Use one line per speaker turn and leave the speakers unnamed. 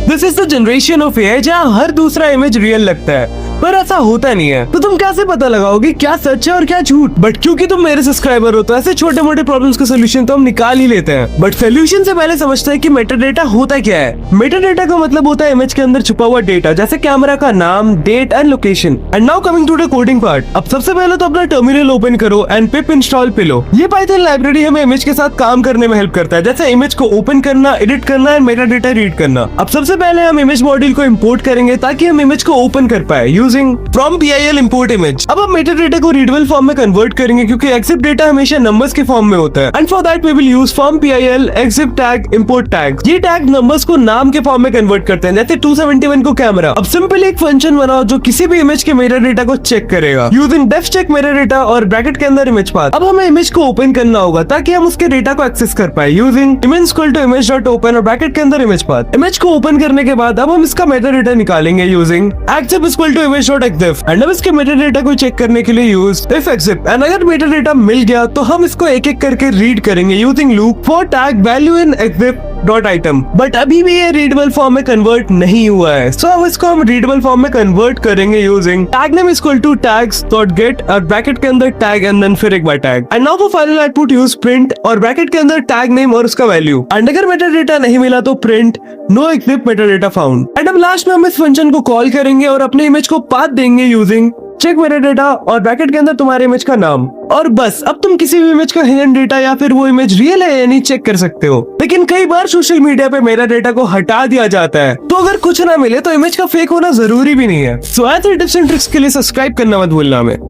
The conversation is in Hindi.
This is the generation of AI जहाँ हर दूसरा इमेज रियल लगता है, पर ऐसा होता नहीं है। तो तुम कैसे पता लगाओगे क्या सच है और क्या झूठ? बट क्योंकि तुम मेरे सब्सक्राइबर हो तो ऐसे छोटे मोटे प्रॉब्लम्स का सोल्यूशन तो हम निकाल ही लेते हैं। बट सोल्यूशन से पहले समझते हैं कि मेटाडेटा होता क्या है। मेटाडेटा का मतलब होता है इमेज के अंदर छुपा हुआ डेटा, जैसे कैमरा का नाम, date and location. And now coming to the coding part. अब सबसे पहले तो अपना टर्मिनल ओपन करो एंड पिप इंस्टॉल पे लो। ये पाइथन लाइब्रेरी हमें इमेज के साथ काम करने में हेल्प करता है, जैसे इमेज को ओपन करना, एडिट करना एंड मेटाडेटा रीड करना। अब सबसे पहले हम इमेज मॉड्यूल को इंपोर्ट करेंगे ताकि हम इमेज को ओपन कर पाए using from PIL import image। अब हम मेटाडेटा को रीडेबल फॉर्म में कन्वर्ट करेंगे क्योंकि एक्सिप डेटा हमेशा नंबर्स के फॉर्म में होता है। And for that we will use from PIL EXIF tag import tag. ये टैग नंबर्स को नाम के फॉर्म में कन्वर्ट करते हैं, जैसे 271 को कैमरा। अब सिंपली एक फंक्शन बनाओ जो किसी भी इमेज के मेटाडेटा को चेक करेगा यूजिंग डेफ चेक मेटाडेटा और ब्रैकेट के अंदर इमेज पाथ। अब हमें इमेज को ओपन करना होगा ताकि हम उसके डेटा को एक्सेस कर पाए using image equal to image dot open और ब्रैकेट के अंदर इमेज पाथ। इमेज को ओपन करने के बाद अब हम इसका मेटाडेटा निकालेंगे using exif equal to image dot exif. And अब इसके मेटाडेटा को चेक करने के लिए यूज इफ एक्सिप। एंड अगर मेटाडेटा मिल गया तो हम इसको एक एक करके रीड करेंगे using loop for tag value in exif dot item. But अभी भी ये रीडेबल फॉर्म में कन्वर्ट नहीं हुआ है, सो अब इसको हम रीडेबल फॉर्म में कन्वर्ट करेंगे using tag name equal to tags dot get और ब्रैकेट के अंदर टैग एंड देन फिर एक बार tag. And now for final output use print और ब्रैकेट के अंदर टैग नेम और उसका वैल्यू। एंड अगर मेटाडेटा नहीं मिला तो print no exif metadata found. And अब लास्ट में हम इस फंक्शन को कॉल करेंगे और अपने इमेज को पाथ देंगे यूजिंग चेक मेटाडेटा और ब्रैकेट के अंदर तुम्हारे इमेज का नाम। और बस अब तुम किसी भी इमेज का हिडन डेटा या फिर वो इमेज रियल है या नहीं चेक कर सकते हो। लेकिन कई बार सोशल मीडिया पे मेरा डेटा को हटा दिया जाता है, तो अगर कुछ ना मिले तो इमेज का फेक होना जरूरी भी नहीं है। सो ऐसे टिप्स एंड ट्रिक्स के लिए सब्सक्राइब करना मत भूलना हमें।